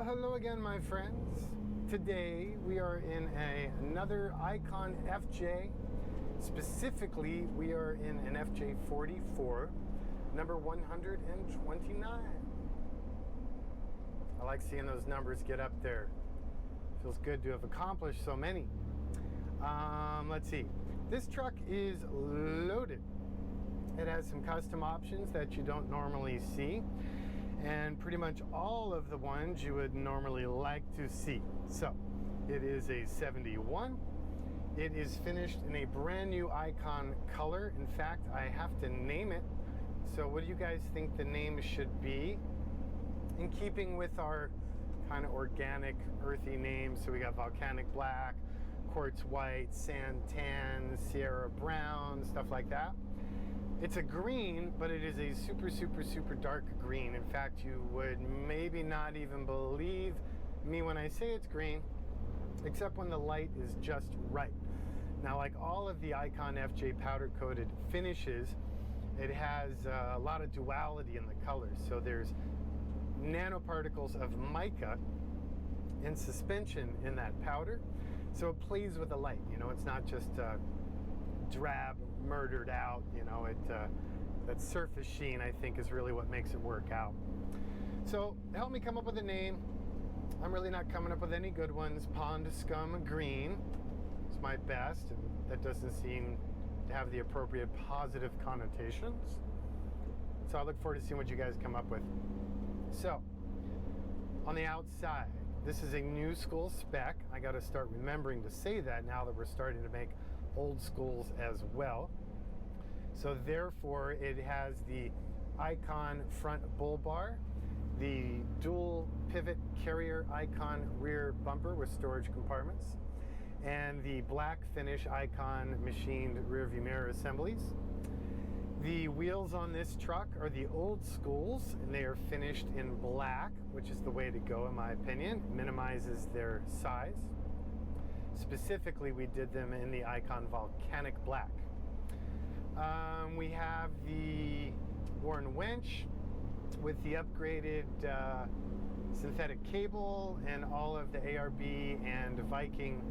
Well, hello again, my friends. Today we are in another ICON FJ. Specifically, we are in an FJ44, number 129. I like seeing those numbers get up there. Feels good to have accomplished so many. Let's see. This truck is loaded. It has some custom options that you don't normally see, and pretty much all of the ones you would normally like to see. So it is a 71. It is finished in a brand new ICON color. In fact, I have to name it. So what do you guys think the name should be? In keeping with our kind of organic, earthy names. So we got volcanic black, quartz white, sand tan, Sierra brown, stuff like that. It's a green, but it is a super, super, super dark green. In fact, you would maybe not even believe me when I say it's green, except when the light is just right. Now, like all of the ICON FJ powder-coated finishes, it has a lot of duality in the colors. So there's nanoparticles of mica in suspension in that powder. So it plays with the light. You know, it's not just drab, murdered out, you know, that surface sheen, I think, is really what makes it work out. So help me come up with a name. I'm really not coming up with any good ones. Pond Scum Green is my best, and that doesn't seem to have the appropriate positive connotations. So I look forward to seeing what you guys come up with. So on the outside, this is a new school spec. I got to start remembering to say that now that we're starting to make old schools as well. So therefore it has the ICON front bull bar, the dual pivot carrier ICON rear bumper with storage compartments, and the black finish ICON machined rear view mirror assemblies. The wheels on this truck are the old schools, and they are finished in black, which is the way to go in my opinion. It minimizes their size. Specifically, we did them in the ICON Volcanic Black. We have the Warren winch with the upgraded synthetic cable and all of the ARB and Viking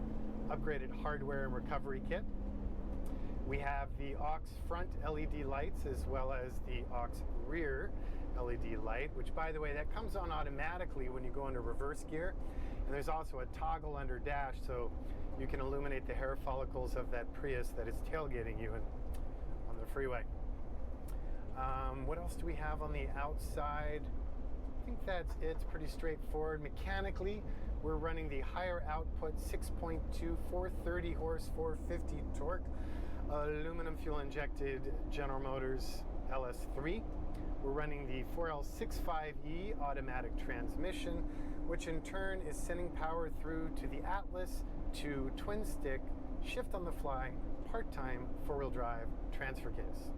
upgraded hardware and recovery kit. We have the aux front LED lights as well as the aux rear LED light, which, by the way, that comes on automatically when you go into reverse gear. And there's also a toggle under dash, so you can illuminate the hair follicles of that Prius that is tailgating you on the freeway. What else do we have on the outside? I think that's it. It's pretty straightforward. Mechanically, we're running the higher output 6.2 430 horse 450 torque aluminum fuel injected General Motors LS3. We're running the 4L65E automatic transmission, which in turn is sending power through to the Atlas to twin stick, shift on the fly, part-time, four-wheel drive transfer case.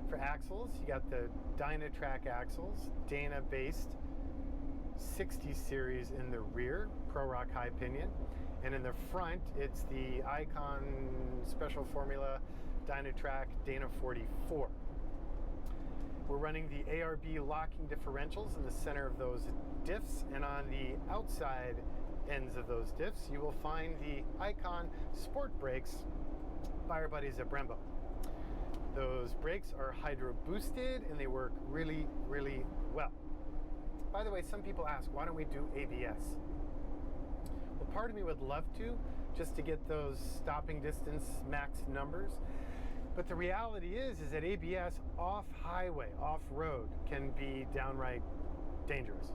For axles, you got the Dynatrack axles, Dana-based 60 series in the rear, Pro Rock high pinion, and in the front it's the ICON Special Formula Dynatrack Dana 44. We're running the ARB locking differentials in the center of those diffs, and on the outside ends of those diffs you will find the ICON Sport Brakes by our buddies at Brembo. Those brakes are hydro boosted and they work really, really well. By the way, some people ask, why don't we do ABS? Well, part of me would love to, just to get those stopping distance max numbers. But the reality is that ABS off-highway, off-road, can be downright dangerous.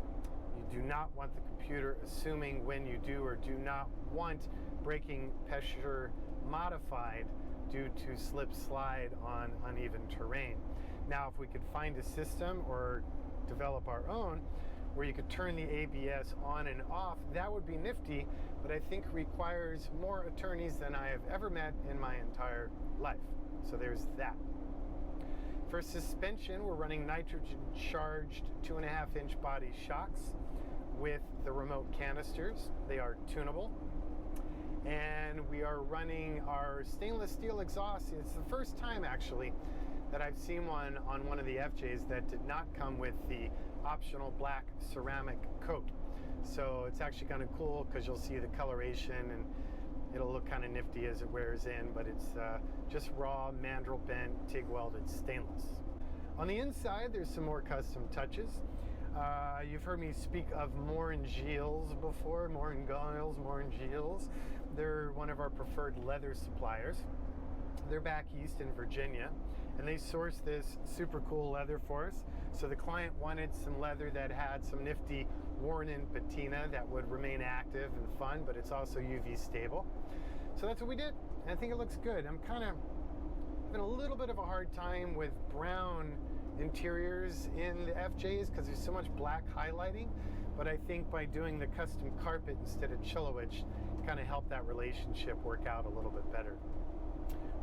You do not want the computer assuming when you do or do not want braking pressure modified due to slip-slide on uneven terrain. Now, if we could find a system or develop our own where you could turn the ABS on and off, that would be nifty, but I think requires more attorneys than I have ever met in my entire life. So there's that. For suspension, we're running nitrogen charged 2.5-inch body shocks with the remote canisters. They are tunable. and we are running our stainless steel exhaust. It's the first time actually that I've seen one on one of the FJs that did not come with the optional black ceramic coat. So it's actually kind of cool because you'll see the coloration and it'll look kind of nifty as it wears in, but it's just raw mandrel bent TIG welded stainless. On the inside, there's some more custom touches. You've heard me speak of Morin-Gilles before, Morin-Gilles. They're one of our preferred leather suppliers. They're back east in Virginia, and they sourced this super cool leather for us. So the client wanted some leather that had some nifty worn-in patina that would remain active and fun, but it's also UV stable. So that's what we did, and I think it looks good. I'm kind of having a little bit of a hard time with brown interiors in the FJs because there's so much black highlighting, but I think by doing the custom carpet instead of Chilowich, kind of helped that relationship work out a little bit better.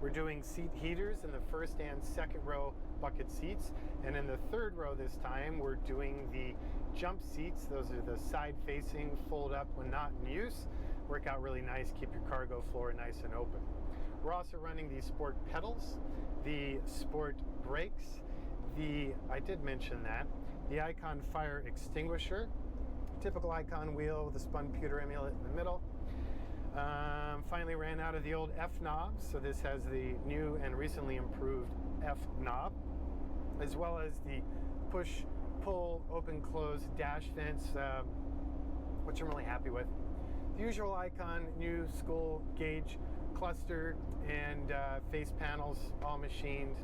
We're doing seat heaters in the first and second row bucket seats, and in the third row this time we're doing the jump seats. Those are the side facing, fold up when not in use. Work out really nice, keep your cargo floor nice and open. We're also running the sport pedals, the sport brakes, I did mention that, the ICON fire extinguisher, typical ICON wheel with a spun pewter emulet in the middle. Finally ran out of the old F knob, so this has the new and recently improved F knob, as well as the push, pull, open, close dash vents, which I'm really happy with. The usual ICON new school gauge cluster and face panels, all machined.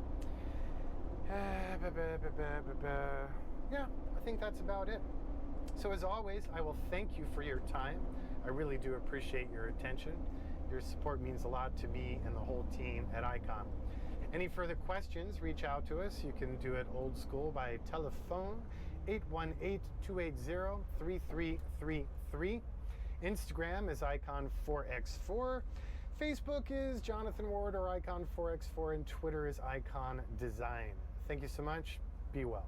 Yeah, I think that's about it. So as always, I will thank you for your time. I really do appreciate your attention. Your support means a lot to me and the whole team at ICON. Any further questions, reach out to us. You can do it old school by telephone, 818-280-3333. Instagram is ICON4X4. Facebook is Jonathan Ward or ICON4X4, and Twitter is ICON Design. Thank you so much. Be well.